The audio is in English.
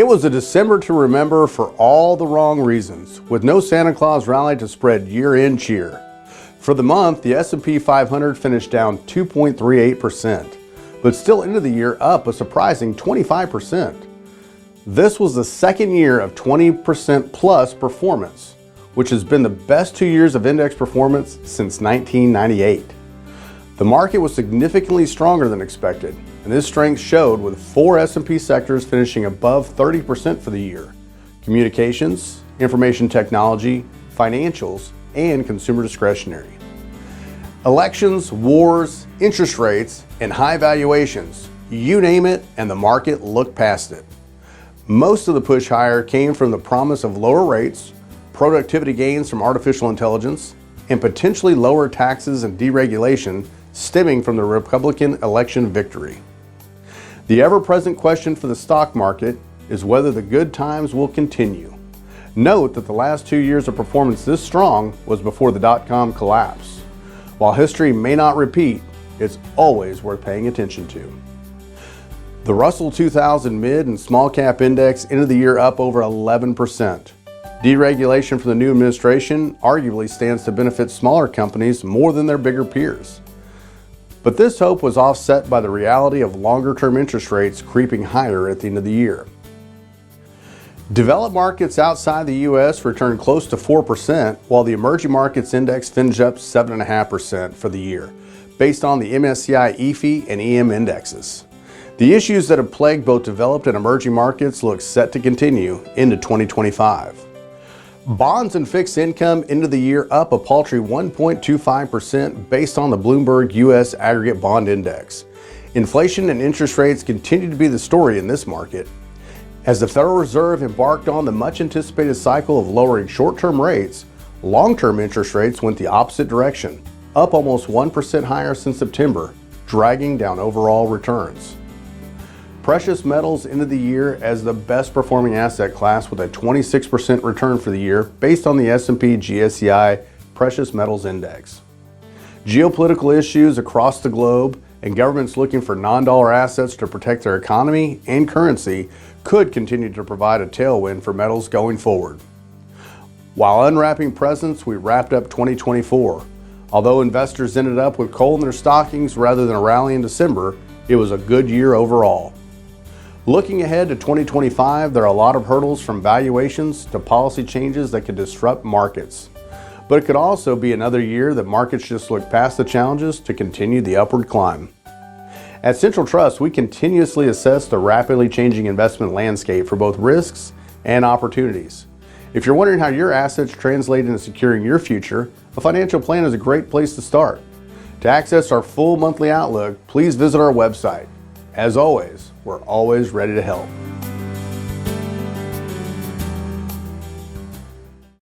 It was a December to remember for all the wrong reasons, with no Santa Claus rally to spread year-end cheer. For the month, the S&P 500 finished down 2.38%, but still ended the year up a surprising 25%. This was the second year of 20% plus performance, which has been the best 2 years of index performance since 1998. The market was significantly stronger than expected, and this strength showed with 4 S&P sectors finishing above 30% for the year: communications, information technology, financials, and consumer discretionary. Elections, wars, interest rates, and high valuations, you name it, and the market looked past it. Most of the push higher came from the promise of lower rates, productivity gains from artificial intelligence, and potentially lower taxes and deregulation stemming from the Republican election victory. The ever-present question for the stock market is whether the good times will continue. Note that the last 2 years of performance this strong was before the dot-com collapse. While history may not repeat, it's always worth paying attention to. The Russell 2000 Mid and Small Cap Index ended the year up over 11%. Deregulation from the new administration arguably stands to benefit smaller companies more than their bigger peers. But this hope was offset by the reality of longer-term interest rates creeping higher at the end of the year. Developed markets outside the U.S. returned close to 4%, while the emerging markets index finished up 7.5% for the year, based on the MSCI EAFE and EM indexes. The issues that have plagued both developed and emerging markets look set to continue into 2025. Bonds and fixed income ended the year up a paltry 1.25% based on the Bloomberg U.S. Aggregate Bond Index. Inflation and interest rates continue to be the story in this market. As the Federal Reserve embarked on the much-anticipated cycle of lowering short-term rates, long-term interest rates went the opposite direction, up almost 1% higher since September, dragging down overall returns. Precious metals ended the year as the best performing asset class with a 26% return for the year based on the S&P GSCI Precious Metals Index. Geopolitical issues across the globe and governments looking for non-dollar assets to protect their economy and currency could continue to provide a tailwind for metals going forward. While unwrapping presents, we wrapped up 2024. Although investors ended up with coal in their stockings rather than a rally in December, it was a good year overall. Looking ahead to 2025, there are a lot of hurdles from valuations to policy changes that could disrupt markets. But it could also be another year that markets just look past the challenges to continue the upward climb. At Central Trust, we continuously assess the rapidly changing investment landscape for both risks and opportunities. If you're wondering how your assets translate into securing your future, a financial plan is a great place to start. To access our full monthly outlook, please visit our website. As always, we're always ready to help.